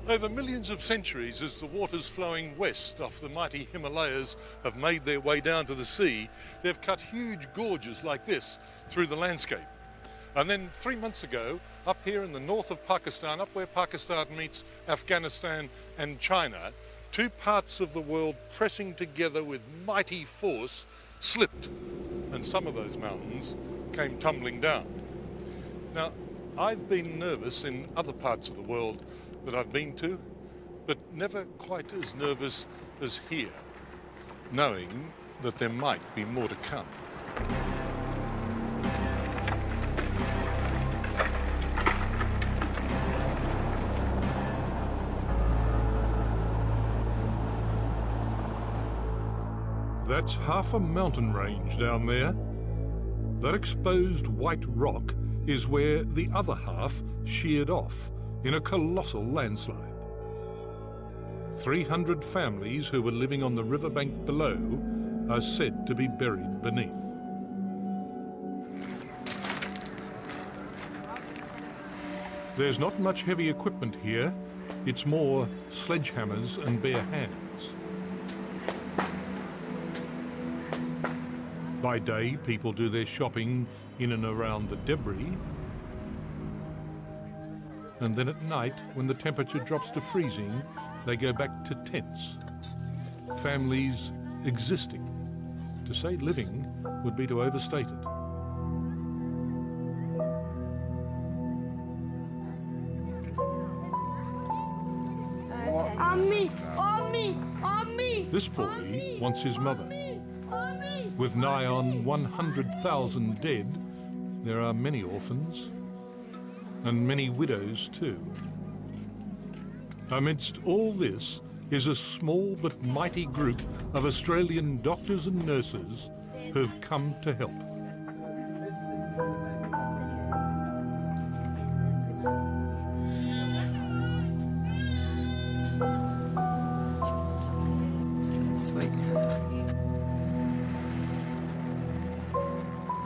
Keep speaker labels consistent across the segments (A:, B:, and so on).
A: Over millions of centuries, as the waters flowing west off the mighty Himalayas have made their way down to the sea, they've cut huge gorges like this through the landscape. And then 3 months ago, up here in the north of Pakistan, up where Pakistan meets Afghanistan and China, two parts of the world pressing together with mighty force slipped, and some of those mountains came tumbling down. Now, I've been nervous in other parts of the world that I've been to, but never quite as nervous as here, knowing that there might be more to come. That's half a mountain range down there. That exposed white rock is where the other half sheared off in a colossal landslide. 300 families who were living on the riverbank below are said to be buried beneath. There's not much heavy equipment here. It's more sledgehammers and bare hands. By day, people do their shopping in and around the debris. And then at night, when the temperature drops to freezing, they go back to tents. Families existing. To say living would be to overstate it. This boy wants his mother. With nigh on 100,000 dead, there are many orphans, and many widows too. Amidst all this is a small but mighty group of Australian doctors and nurses who've come to help.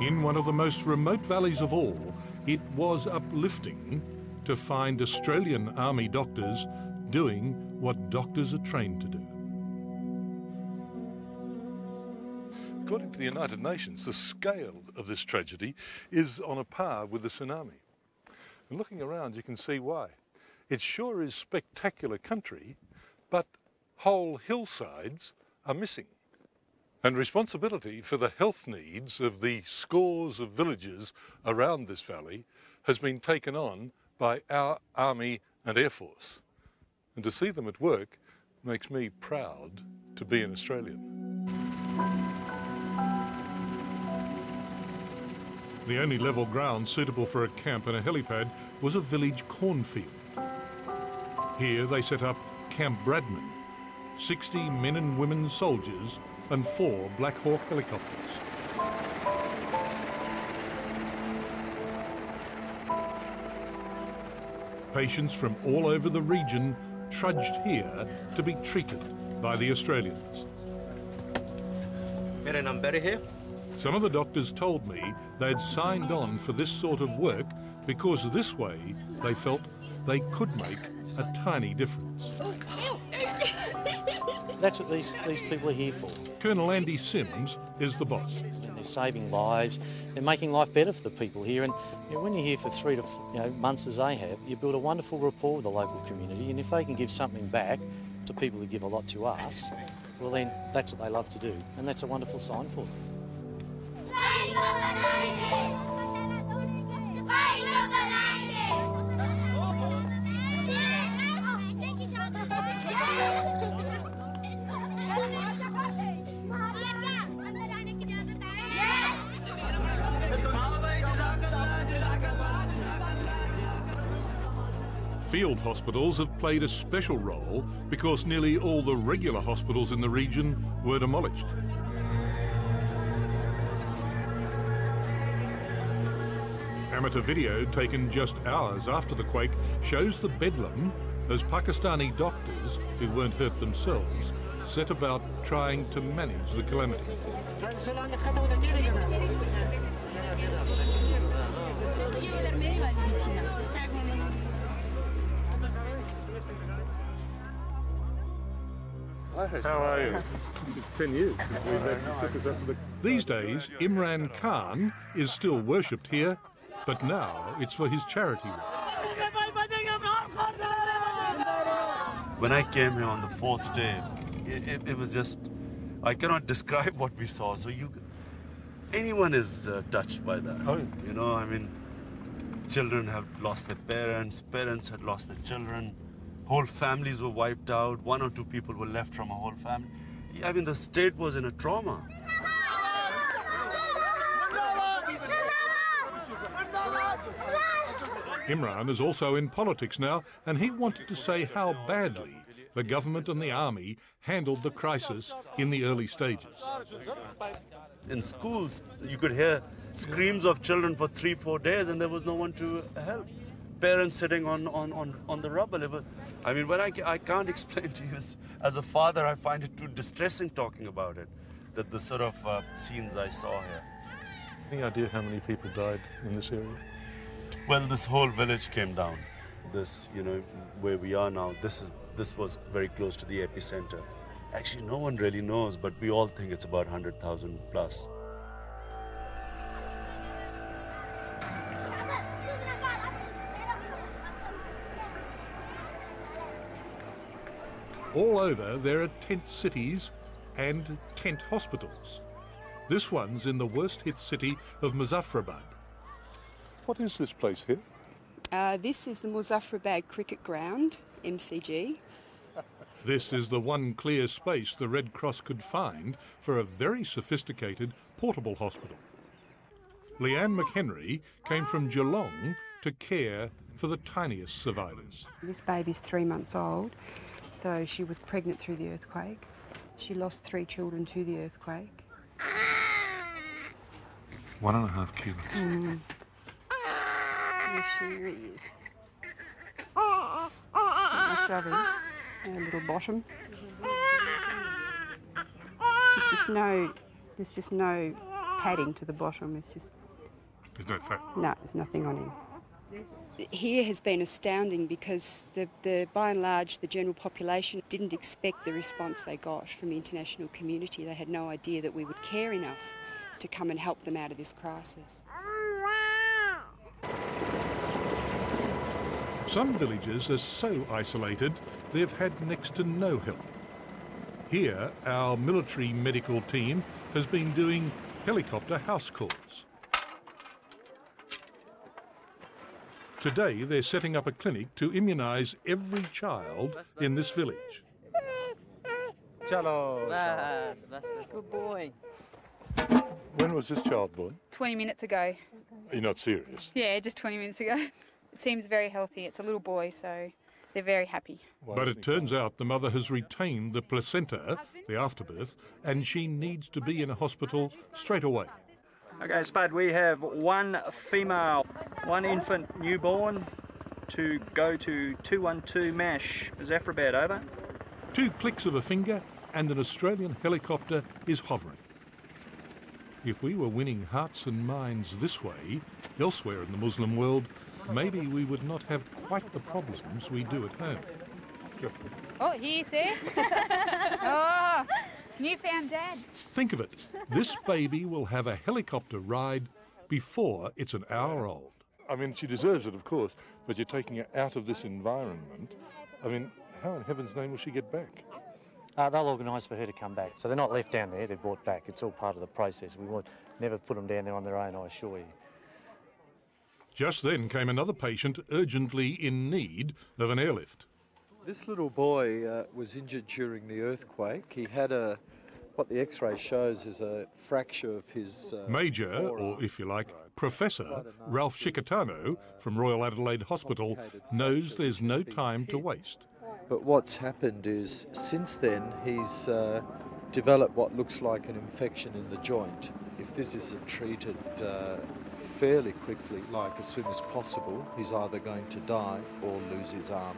A: In one of the most remote valleys of all, it was uplifting to find Australian Army doctors doing what doctors are trained to do. According to the United Nations, the scale of this tragedy is on a par with the tsunami. And looking around, you can see why. It sure is spectacular country, but whole hillsides are missing. And responsibility for the health needs of the scores of villages around this valley has been taken on by our Army and Air Force. And to see them at work makes me proud to be an Australian. The only level ground suitable for a camp and a helipad was a village cornfield. Here they set up Camp Bradman, 60 men and women soldiers and 4 Black Hawk helicopters. Patients from all over the region trudged here to be treated by the Australians. Some of the doctors told me they'd signed on for this sort of work because this way they felt they could make a tiny difference.
B: That's what these people are here for.
A: Colonel Andy Sims is the boss.
B: And they're saving lives, they're making life better for the people here, and when you're here for 3 to months as they have, you build a wonderful rapport with the local community, and if they can give something back to people who give a lot to us, well then that's what they love to do, and that's a wonderful sign for them.
A: Field hospitals have played a special role because nearly all the regular hospitals in the region were demolished. Amateur video taken just hours after the quake shows the bedlam as Pakistani doctors, who weren't hurt themselves, set about trying to manage the calamity. How are you?
C: It's 10 years since we've had took us up to the...
A: These days, Imran Khan is still worshipped here, but now it's for his charity work.
D: When I came here on the 4th day, it was just, I cannot describe what we saw. So anyone is touched by that.
A: Oh.
D: You know, I mean, children have lost their parents, parents had lost their children, whole families were wiped out, 1 or 2 people were left from a whole family. I mean, the state was in a trauma.
A: Imran is also in politics now, and he wanted to say how badly the government and the army handled the crisis in the early stages.
D: In schools, you could hear screams of children for 3-4 days, and there was no one to help. Parents sitting on the rubble. I mean, when I can't explain to you, as a father, I find it too distressing talking about it, that the sort of scenes I saw here.
A: Any idea how many people died in this area?
D: Well, this whole village came down. This, you know, where we are now, this was very close to the epicenter. Actually, no one really knows, but we all think it's about 100,000 plus.
A: All over, there are tent cities and tent hospitals. This one's in the worst-hit city of Muzaffarabad. What is this place here?
E: This is the Muzaffarabad Cricket Ground, MCG.
A: This is the one clear space the Red Cross could find for a very sophisticated portable hospital. Leanne McHenry came from Geelong to care for the tiniest survivors.
E: This baby's 3 months old, so she was pregnant through the earthquake. She lost 3 children to the earthquake.
A: 1.5 kilos.
E: Mm. Yes, she really is. I'll show her her little bottom. There's just no padding to the bottom. It's just...
A: There's no fat?
E: No, there's nothing on him. Here has been astounding because by and large the general population didn't expect the response they got from the international community. They had no idea that we would care enough to come and help them out of this crisis.
A: Some villages are so isolated they've had next to no help. Here, our military medical team has been doing helicopter house calls. Today, they're setting up a clinic to immunise every child in this village.
C: Chalo!
B: Good boy.
A: When was this child born?
F: 20 minutes ago.
A: You're not serious?
F: Yeah, just 20 minutes ago. It seems very healthy. It's a little boy, so they're very happy.
A: But it turns out the mother has retained the placenta, the afterbirth, and she needs to be in a hospital straight away.
G: Okay, Spud, we have 1 female, 1 infant newborn to go to 212 MASH, Muzaffarabad, over.
A: 2 clicks of a finger and an Australian helicopter is hovering. If we were winning hearts and minds this way, elsewhere in the Muslim world, maybe we would not have quite the problems we do at home.
F: Oh, he's there. Oh, you found Dad.
A: Think of it, this baby will have a helicopter ride before it's an hour old. I mean, she deserves it, of course, but you're taking her out of this environment. I mean, how in heaven's name will she get back?
B: They'll organise for her to come back. So they're not left down there, they're brought back. It's all part of the process. We would never put them down there on their own, I assure you.
A: Just then came another patient urgently in need of an airlift.
H: This little boy was injured during the earthquake. He had what the X-ray shows is a fracture of his...
A: Major,
H: forearm.
A: or if you like, Professor Ralph Shikatano from Royal Adelaide Hospital knows there's no time to waste.
H: But what's happened is, since then, he's developed what looks like an infection in the joint. If this isn't treated fairly quickly, like as soon as possible, he's either going to die or lose his arm.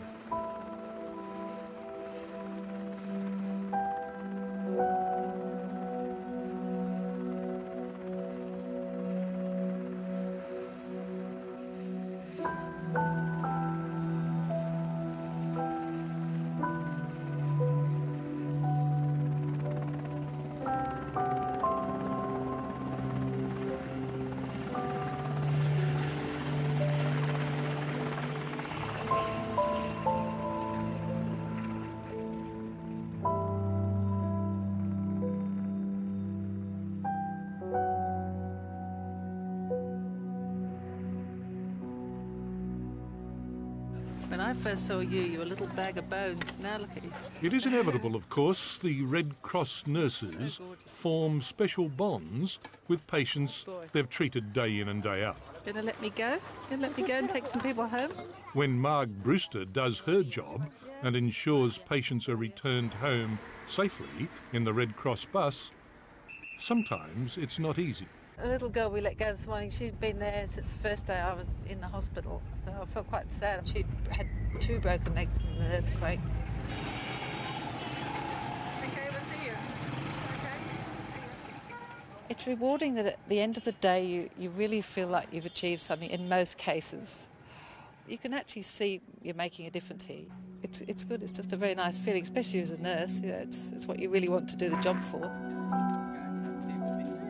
I: I first saw you, you were a little bag of bones. Now look at you.
A: It is inevitable, of course, the Red Cross nurses form special bonds with patients they've treated day in and day out.
I: Gonna let me go? Gonna let me go and take some people home?
A: When Marg Brewster does her job and ensures patients are returned home safely in the Red Cross bus, sometimes it's not easy.
I: A little girl we let go this morning, she'd been there since the first day I was in the hospital, so I felt quite sad. She'd had 2 broken legs in an earthquake.
J: Okay, we'll see you. Okay.
I: It's rewarding that at the end of the day you really feel like you've achieved something in most cases. You can actually see you're making a difference here. It's good, it's just a very nice feeling, especially as a nurse. You know, it's what you really want to do the job for.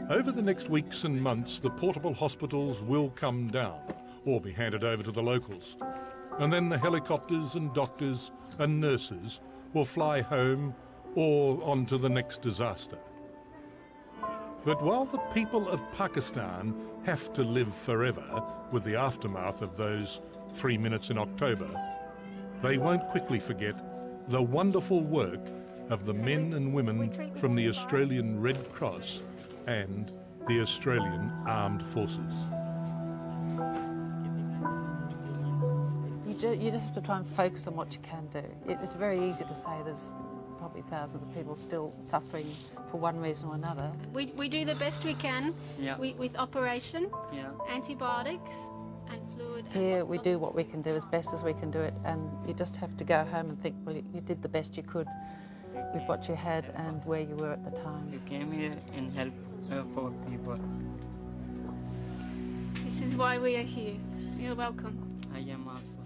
A: Over the next weeks and months, the portable hospitals will come down or be handed over to the locals. And then the helicopters and doctors and nurses will fly home or on to the next disaster. But while the people of Pakistan have to live forever with the aftermath of those 3 minutes in October, they won't quickly forget the wonderful work of the men and women from the Australian Red Cross and the Australian Armed Forces.
I: You just have to try and focus on what you can do. It's very easy to say there's probably thousands of people still suffering for one reason or another.
J: We do the best we can with operation, antibiotics and fluid.
I: Here we do what we can do as best as we can do it, and you just have to go home and think, well, you did the best you could with what you had and where you were at the time.
K: You came here and helped for people.
J: This is why we are here. You're welcome.
K: I am also.